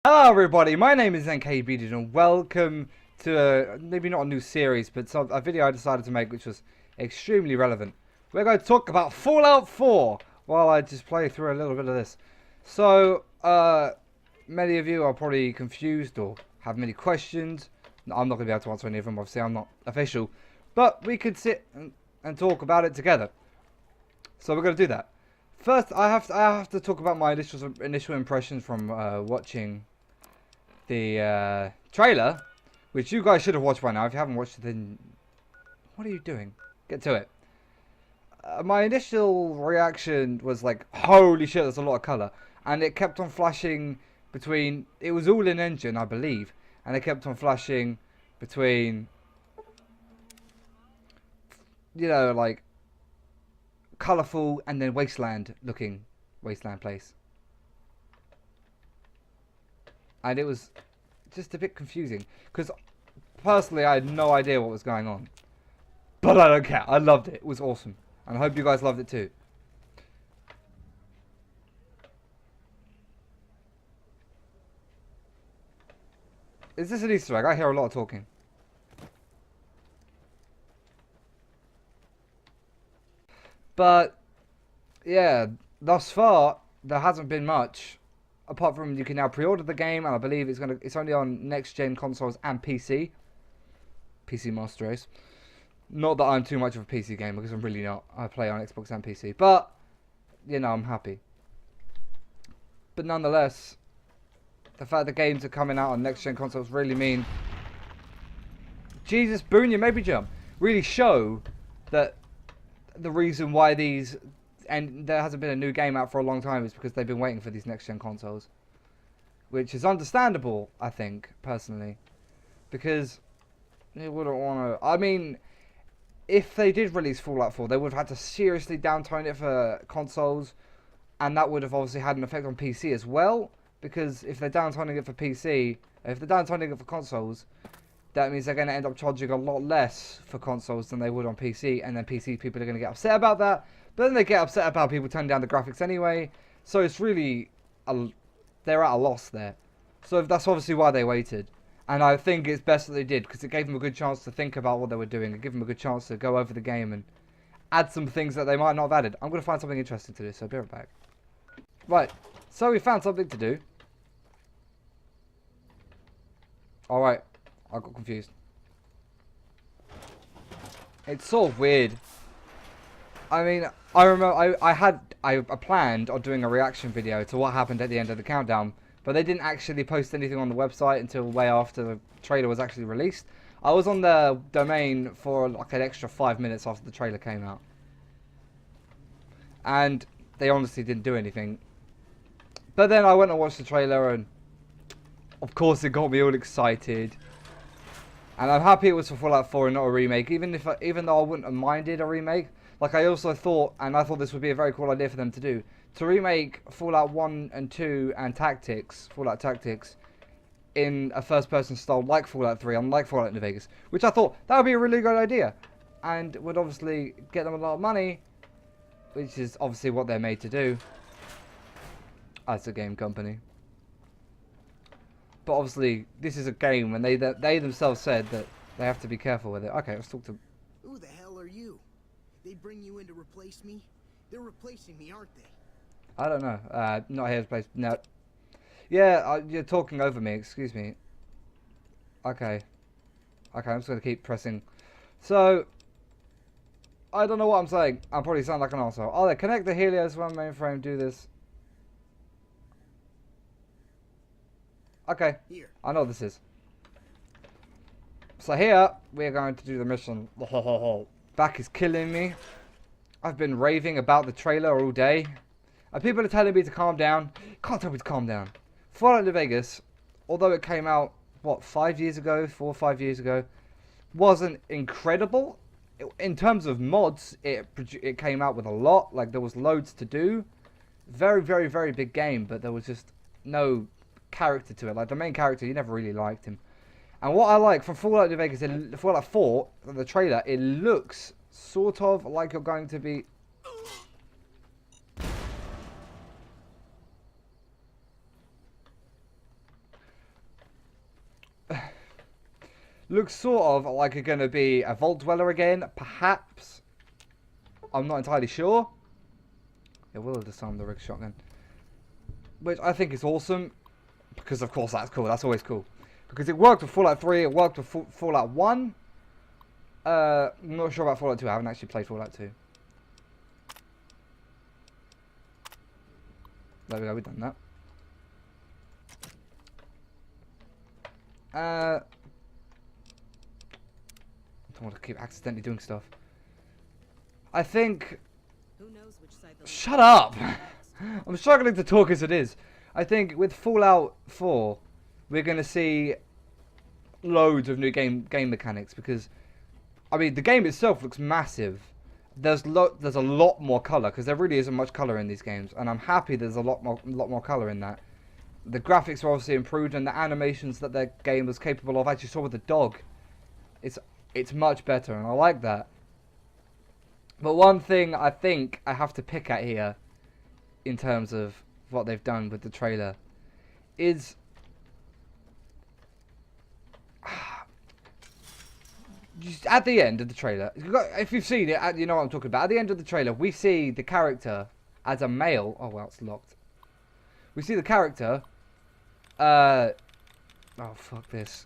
Hello everybody, my name is NKBdude and welcome to maybe not a new series, but a video I decided to make which was extremely relevant. We're going to talk about Fallout 4 while I just play through a little bit of this. So, many of you are probably confused or have many questions. I'm not going to be able to answer any of them, obviously I'm not official. But we could sit and talk about it together. So we're going to do that. First, I have to talk about my initial impressions from watching the trailer, which you guys should have watched by now. If you haven't watched it, then what are you doing? Get to it. My initial reaction was like, holy shit, there's a lot of colour. And it kept on flashing between, it was all in engine, I believe. And it kept on flashing between, you know, like, colourful and then wasteland looking wasteland place. And it was just a bit confusing because personally I had no idea what was going on, but I don't care. I loved it. It was awesome, and I hope you guys loved it too. Is this an Easter egg? I hear a lot of talking. But yeah, thus far there hasn't been much. Apart from you can now pre-order the game, and I believe it's only on next-gen consoles and PC. PC Master Race. Not that I'm too much of a PC gamer, because I'm really not. I play on Xbox and PC. But, you know, I'm happy. But nonetheless, the fact that games are coming out on next-gen consoles really mean... Jesus, Boone, you made me jump. Really show that the reason why these... And there hasn't been a new game out for a long time is because they've been waiting for these next-gen consoles. Which is understandable, I think, personally. Because they wouldn't want to... I mean, if they did release Fallout 4, they would have had to seriously downtone it for consoles. And that would have obviously had an effect on PC as well. Because if they're downtoning it for PC... If they're downtoning it for consoles... That means they're going to end up charging a lot less for consoles than they would on PC. And then PC people are going to get upset about that. But then they get upset about people turning down the graphics anyway. So it's really... they're at a loss there. So that's obviously why they waited. And I think it's best that they did. Because it gave them a good chance to think about what they were doing. It gave them a good chance to go over the game and add some things that they might not have added. I'm going to find something interesting to do. So I'll be right back. Right. So we found something to do. Alright. I got confused. It's sort of weird. I mean, I remember I planned on doing a reaction video to what happened at the end of the countdown, but they didn't actually post anything on the website until way after the trailer was actually released. I was on the domain for like an extra 5 minutes after the trailer came out. And they honestly didn't do anything. But then I went and watched the trailer and of course it got me all excited. And I'm happy it was for Fallout 4 and not a remake, even though I wouldn't have minded a remake. Like I also thought, and I thought this would be a very cool idea for them to do, to remake Fallout 1 and 2 and Fallout Tactics, in a first-person style like Fallout 3, unlike Fallout New Vegas, which I thought that would be a really good idea, and would obviously get them a lot of money, which is obviously what they're made to do as a game company. But obviously, this is a game, and they themselves said that they have to be careful with it. Okay, let's talk to... Who the hell are you? They bring you in to replace me? They're replacing me, aren't they? I don't know. Not here to place... No. Yeah, you're talking over me. Excuse me. Okay. Okay, I'm just going to keep pressing. So... I don't know what I'm saying. I probably sound like an arsehole. Oh, they connect the Helios 1 mainframe. Do this. Okay. Here. I know what this is. So here, we're going to do the mission. Back is killing me. I've been raving about the trailer all day. And people are telling me to calm down. Can't tell me to calm down. Fallout New Vegas, although it came out, what, 5 years ago? 4 or 5 years ago. Wasn't incredible. In terms of mods, it came out with a lot. Like, there was loads to do. Very, very, very big game, but there was just no character to it. Like, the main character, you never really liked him. And what I like from Fallout New Vegas, Fallout 4, the trailer, it looks sort of like you're going to be... Looks sort of like it's going to be a Vault Dweller again, perhaps. I'm not entirely sure. It will have disarmed the rig shotgun. Which I think is awesome. Because of course that's cool. That's always cool. Because it worked with Fallout 3. It worked with Fallout 1. I'm not sure about Fallout 2. I haven't actually played Fallout 2. There we go. We've done that. I don't want to keep accidentally doing stuff. I think... Who knows which side they'll Shut up! I'm struggling to talk as it is. I think with Fallout 4, we're going to see loads of new game mechanics because, I mean, the game itself looks massive. There's a lot more color because there really isn't much color in these games, and I'm happy there's a lot more color in that. The graphics are obviously improved, and the animations that their game was capable of, as you saw with the dog, it's much better, and I like that. But one thing I think I have to pick at here, in terms of what they've done with the trailer, is just at the end of the trailer, if you've seen it, you know what I'm talking about. At the end of the trailer, we see the character as a male. Oh well, it's locked. We see the character. Oh fuck this.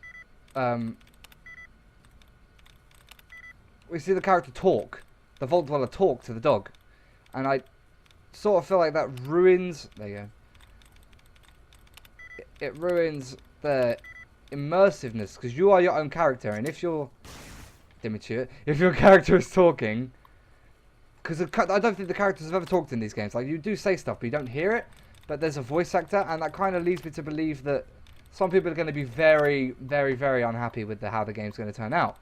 We see the character talk. The Vault Dweller talk to the dog, and I sort of feel like that ruins. There you go. It ruins the immersiveness because you are your own character, and if you're immature, if your character is talking, because I don't think the characters have ever talked in these games. Like, you do say stuff, but you don't hear it. But there's a voice actor, and that kind of leads me to believe that some people are going to be very, very, very unhappy with how the game's going to turn out.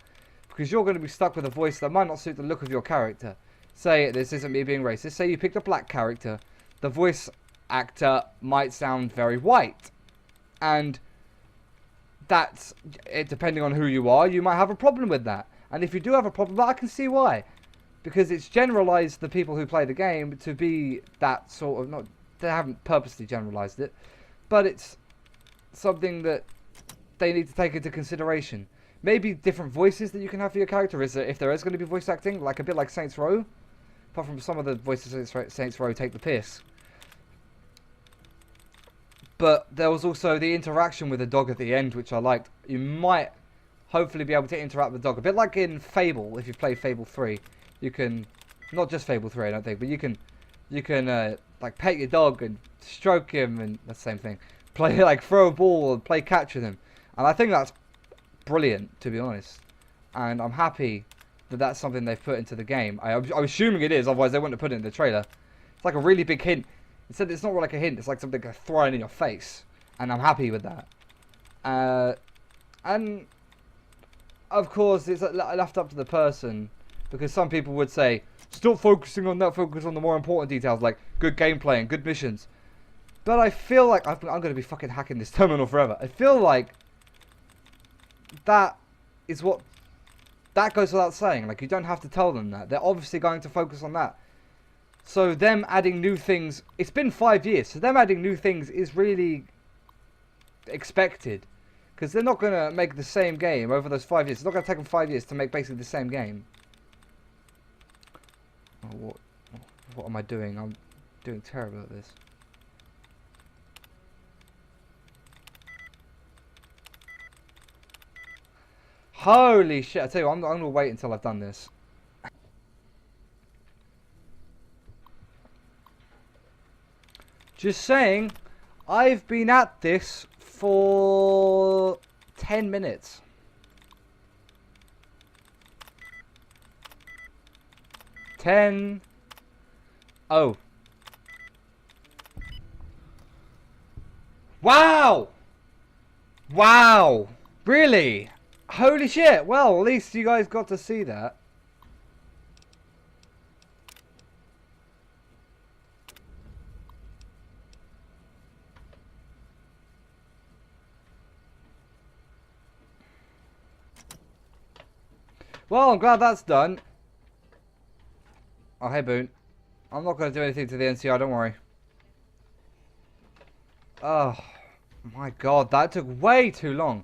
Because you're going to be stuck with a voice that might not suit the look of your character. Say, this isn't me being racist, say you picked a black character, the voice actor might sound very white. And that's, depending on who you are, you might have a problem with that. And if you do have a problem, I can see why. Because it's generalized the people who play the game to be that sort of, not, they haven't purposely generalized it, but it's something that they need to take into consideration. Maybe different voices that you can have for your character, if there is going to be voice acting, like a bit like Saints Row. Apart from some of the voices in Saints Row take the piss. But there was also the interaction with the dog at the end, which I liked. You might hopefully be able to interact with the dog. A bit like in Fable, if you play Fable 3. You can, not just Fable 3 I don't think, but you can like pet your dog and stroke him, and that's the same thing. Play, like, throw a ball and play catch with him. And I think that's brilliant, to be honest. And I'm happy that that's something they've put into the game. I'm assuming it is, otherwise they wouldn't have put it in the trailer. It's like a really big hint. Instead, it's not like a hint, it's like something thrown in your face. And I'm happy with that. And, of course, it's left up to the person. Because some people would say, stop focusing on that, focus on the more important details, like good gameplay and good missions. But I feel like, I'm going to be fucking hacking this terminal forever. I feel like that is what, that goes without saying. Like, you don't have to tell them that. They're obviously going to focus on that. So them adding new things, it's been 5 years, so them adding new things is really expected. Because they're not going to make the same game over those 5 years. It's not going to take them 5 years to make basically the same game. Oh, what am I doing? I'm doing terrible at this. Holy shit, I tell you what, I'm going to wait until I've done this. Just saying, I've been at this for 10 minutes. Oh. Wow! Wow! Really? Holy shit! Well, at least you guys got to see that. Well, I'm glad that's done. Oh, hey, Boone. I'm not going to do anything to the NCR, don't worry. Oh, my God. That took way too long.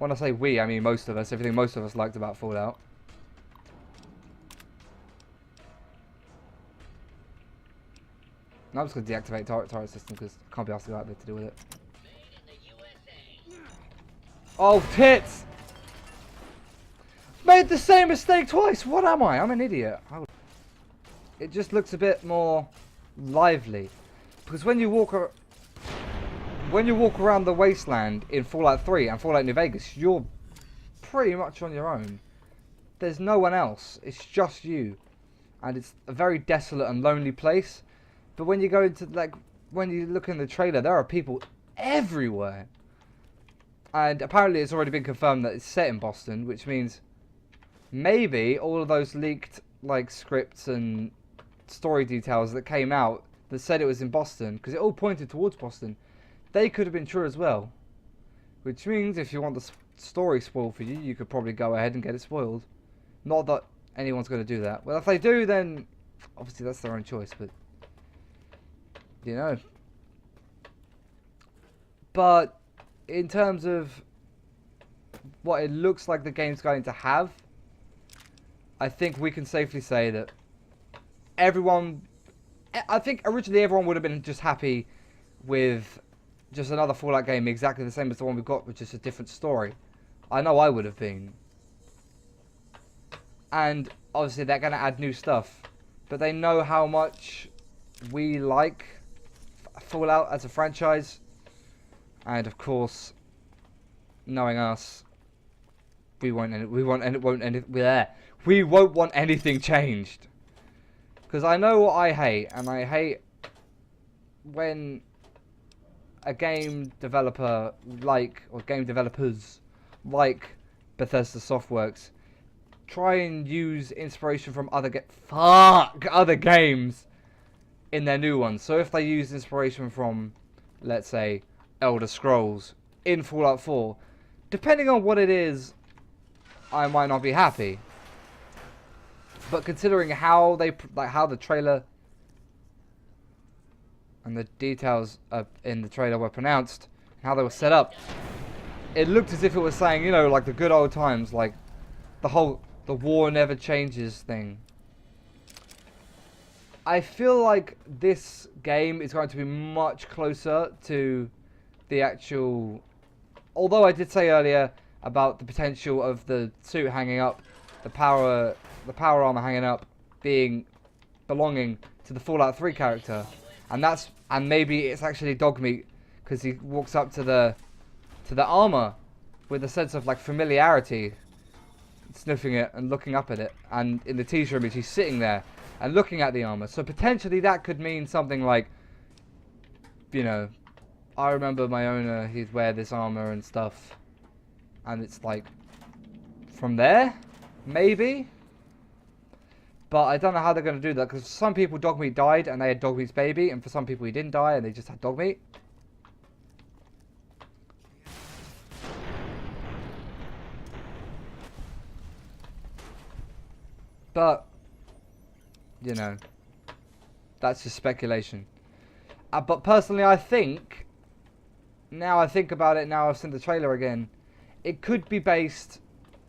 When I say we, I mean most of us. Everything most of us liked about Fallout. Now I'm just going to deactivate turret system because I can't be asked to go out there to deal with it. Oh, tits! Made the same mistake twice! What am I? I'm an idiot. It just looks a bit more lively. Because when you walk around the wasteland in Fallout 3 and Fallout New Vegas, you're pretty much on your own. There's no one else. It's just you. And it's a very desolate and lonely place. But when you go into, like, when you look in the trailer, there are people everywhere. And apparently it's already been confirmed that it's set in Boston, which means maybe all of those leaked, like, scripts and story details that came out that said it was in Boston, because it all pointed towards Boston, they could have been true as well. Which means if you want the story spoiled for you, you could probably go ahead and get it spoiled. Not that anyone's going to do that. Well, if they do, then obviously that's their own choice, but you know. But in terms of what it looks like the game's going to have, I think we can safely say that I think originally everyone would have been just happy with just another Fallout game exactly the same as the one we've got, with just a different story. I know I would have been. And obviously they're going to add new stuff. But they know how much we like Fallout as a franchise. And of course, knowing us, we won't want anything changed. Because I know what I hate, and I hate when a game developer or game developers like Bethesda Softworks try and use inspiration from other games in their new ones. So if they use inspiration from, let's say, Elder Scrolls in Fallout 4, depending on what it is, I might not be happy. But considering how how the trailer and the details in the trailer were pronounced, how they were set up, it looked as if it was saying, you know, like the good old times, like the war never changes thing. I feel like this game is going to be much closer to the actual, although I did say earlier about the potential of the suit hanging up, the power armor hanging up belonging to the Fallout 3 character, and maybe it's actually Dogmeat because he walks up to the armor with a sense of like familiarity, sniffing it and looking up at it, and in the teaser image he's sitting there and looking at the armor. So potentially that could mean something like, you know, I remember my owner, he'd wear this armor and stuff, and it's like from there, maybe. But I don't know how they're going to do that, because for some people Dogmeat died and they had Dogmeat's baby, and for some people he didn't die and they just had Dogmeat. But, you know, that's just speculation. But personally I think, now I think about it, now I've seen the trailer again, it could be based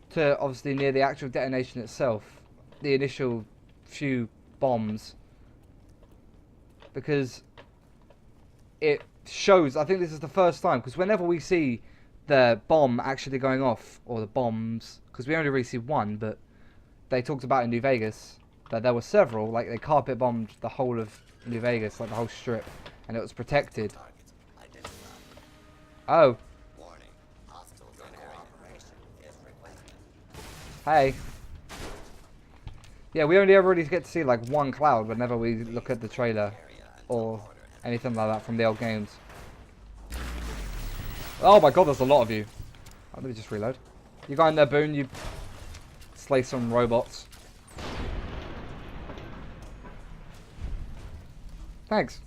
to obviously near the actual detonation itself, the initial few bombs, because it shows, I think this is the first time, because whenever we see the bomb actually going off, or the bombs, because we only really see one, but they talked about in New Vegas that there were several, like they carpet bombed the whole of New Vegas, like the whole strip, and it was protected. Oh. Hey. Yeah, we only ever really get to see like one cloud whenever we look at the trailer or anything like that from the old games. Oh my god, there's a lot of you. Oh, let me just reload. You go in there, Boone, you slay some robots. Thanks.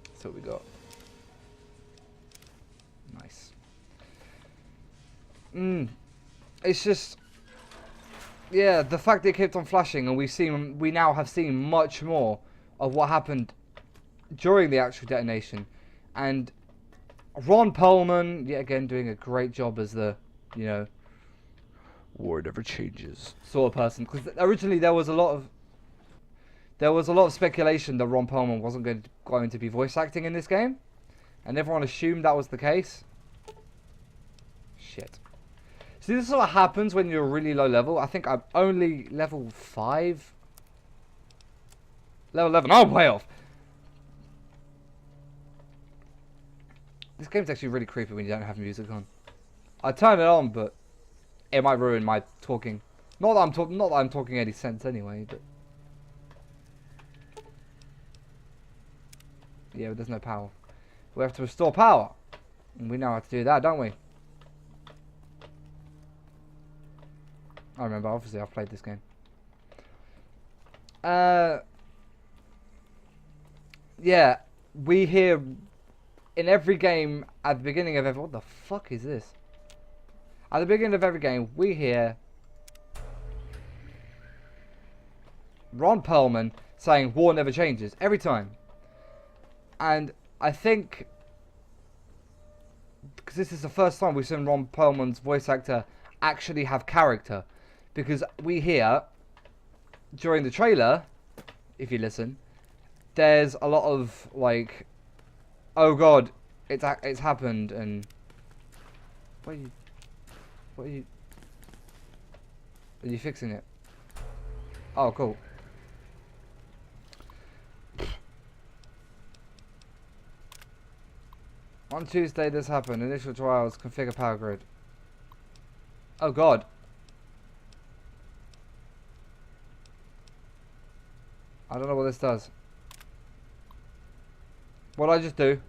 That's what we got. Nice. It's just, yeah, the fact that it kept on flashing, and we now have seen much more of what happened during the actual detonation, and Ron Perlman, yet again, doing a great job as the, you know, war never changes sort of person. Because originally there was a lot of speculation that Ron Perlman wasn't going to be voice acting in this game, and everyone assumed that was the case. Shit. See, this is what happens when you're really low level. I think I'm only level 5. Level 11. Oh, I'm way off. This game's actually really creepy when you don't have music on. I turn it on, but it might ruin my talking. Not that I'm talking any sense anyway, but yeah, but there's no power. We have to restore power, and we know how to do that, don't we? I remember, obviously, I've played this game. Yeah, we hear in every game at the beginning of every... What the fuck is this? At the beginning of every game, we hear Ron Perlman saying war never changes every time. And I think, because this is the first time we've seen Ron Perlman's voice actor actually have character. Because we hear, during the trailer, if you listen, there's a lot of, like, oh god, it's happened, and... What are you... Are you fixing it? Oh, cool. On Tuesday this happened. Initial trials, configure power grid. Oh god. I don't know what this does. What did I just do?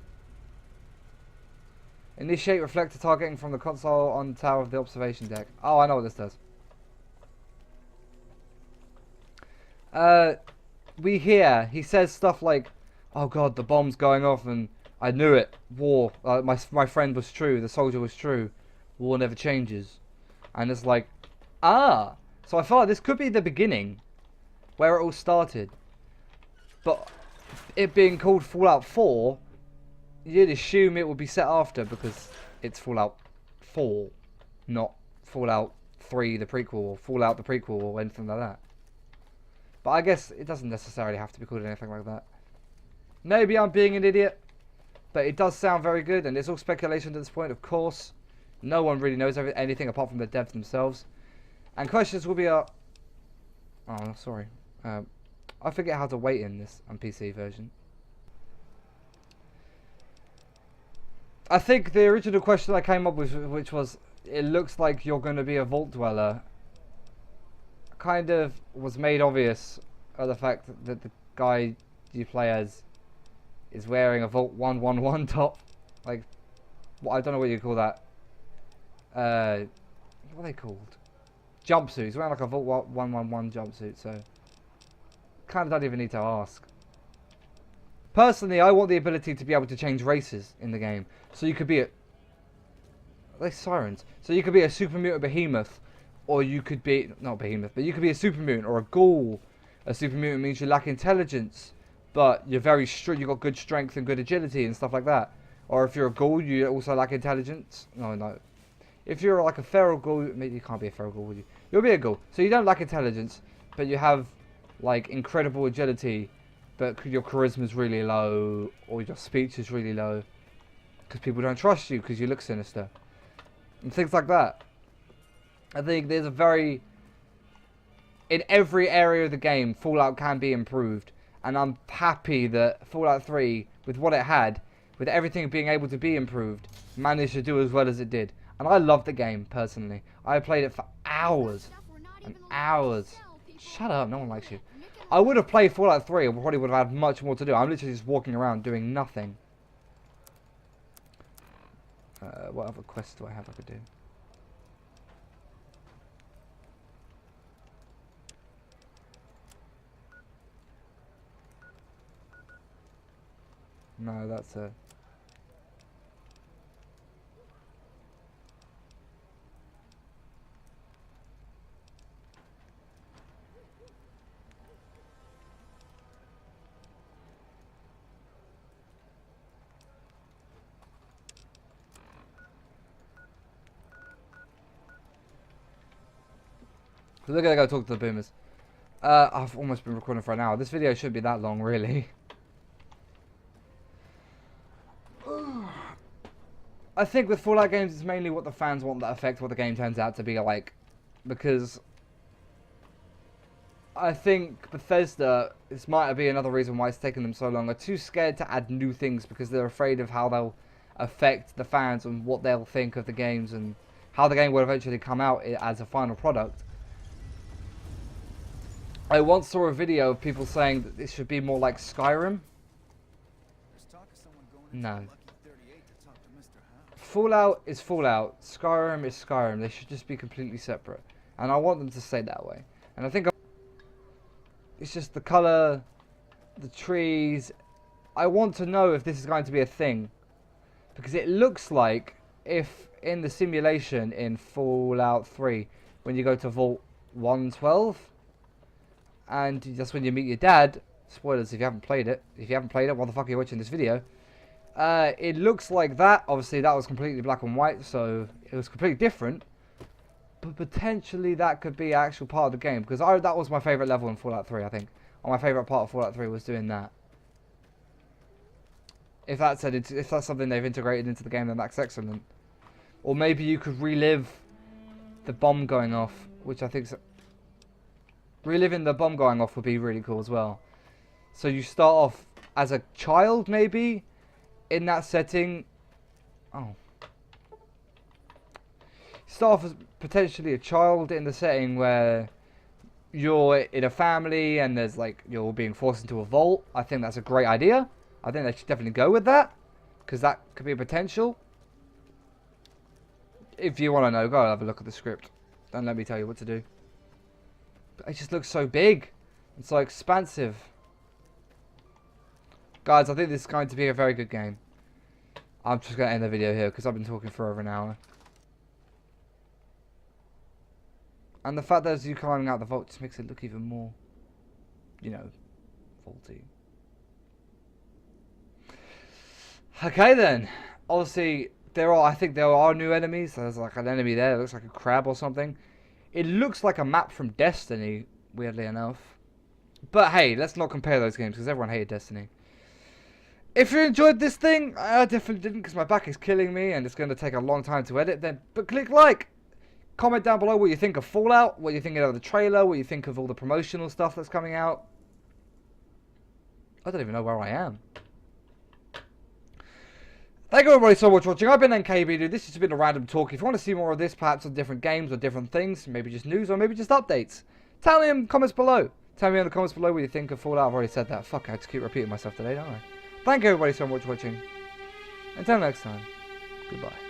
Initiate reflector targeting from the console on the tower of the observation deck. Oh, I know what this does. We hear, he says stuff like, oh god, the bomb's going off and I knew it. War. My friend was true. The soldier was true. War never changes. And it's like, ah. So I felt like this could be the beginning. Where it all started. But it being called Fallout 4, you'd assume it would be set after because it's Fallout 4. Not Fallout 3 the prequel or Fallout the prequel or anything like that. But I guess it doesn't necessarily have to be called anything like that. Maybe I'm being an idiot. But it does sound very good, and it's all speculation at this point, of course. No one really knows anything apart from the devs themselves. And questions will be oh, sorry. I forget how to wait in this on PC version. I think the original question I came up with, which was, it looks like you're going to be a vault dweller, kind of was made obvious by the fact that the guy you play as is wearing a Vault 111 top. Like, I don't know what you call that. What are they called? Jumpsuit. He's wearing like a Vault 111 jumpsuit, so kind of don't even need to ask. Personally, I want the ability to be able to change races in the game. So you could be a... They're sirens. So you could be a super mutant behemoth, or you could be... Not behemoth, but you could be a super mutant or a ghoul. A super mutant means you lack intelligence, but you're very strong. You've got good strength and good agility and stuff like that. Or if you're a ghoul, you also lack intelligence. No. If you're like a feral ghoul, maybe you can't be a feral ghoul, would you? You'll be a ghoul. So you don't lack intelligence, but you have like incredible agility, but your charisma is really low, or your speech is really low, because people don't trust you because you look sinister, and things like that. I think there's a very... In every area of the game, Fallout can be improved. And I'm happy that Fallout 3, with what it had, with everything being able to be improved, managed to do as well as it did. And I love the game, personally. I played it for hours and hours. Shut up, no one likes you. I would have played Fallout 3 and probably would have had much more to do. I'm literally just walking around doing nothing. What other quests do I have I could do? No, that's a... So we're gonna go talk to the boomers. I've almost been recording for an hour. This video shouldn't be that long, really. I think with Fallout games, it's mainly what the fans want that affects what the game turns out to be like. Because I think Bethesda, this might be another reason why it's taken them so long, are too scared to add new things because they're afraid of how they'll affect the fans and what they'll think of the games and how the game will eventually come out as a final product. I once saw a video of people saying that this should be more like Skyrim. No. Fallout is Fallout. Skyrim is Skyrim. They should just be completely separate. And I want them to stay that way. And I think it's just the colour, the trees. I want to know if this is going to be a thing. Because it looks like if in the simulation in Fallout 3, when you go to Vault 112, and that's when you meet your dad, spoilers if you haven't played it. If you haven't played it, why the fuck are you watching this video? It looks like that. Obviously, that was completely black and white, so it was completely different. But potentially that could be an actual part of the game. Because that was my favourite level in Fallout 3, I think. Or my favourite part of Fallout 3 was doing that. If that's something they've integrated into the game, then that's excellent. Or maybe you could relive the bomb going off, which I think... Reliving the bomb going off would be really cool as well. So you start off as a child, maybe, in that setting. Oh. Start off as potentially a child in the setting where you're in a family and there's like you're being forced into a vault. I think that's a great idea. I think they should definitely go with that, because that could be a potential. If you want to know, go have a look at the script. Don't let me tell you what to do. But it just looks so big and so expansive. Guys, I think this is going to be a very good game. I'm just going to end the video here because I've been talking for over an hour. And the fact that there's you climbing out the vault just makes it look even more, you know, vaulty. Okay then. Obviously, I think there are new enemies. There's like an enemy there that looks like a crab or something. It looks like a map from Destiny, weirdly enough. But hey, let's not compare those games because everyone hated Destiny. If you enjoyed this thing, I definitely didn't because my back is killing me and it's going to take a long time to edit. But click like. Comment down below what you think of Fallout, what you think of the trailer, what you think of all the promotional stuff that's coming out. I don't even know where I am. Thank you everybody so much for watching. I've been NKBdude. This has been a random talk. If you want to see more of this, perhaps on different games or different things, maybe just news or maybe just updates, tell me in the comments below. Tell me in the comments below what you think of Fallout. I've already said that. Fuck, I have to keep repeating myself today, don't I? Thank you everybody so much for watching. Until next time, goodbye.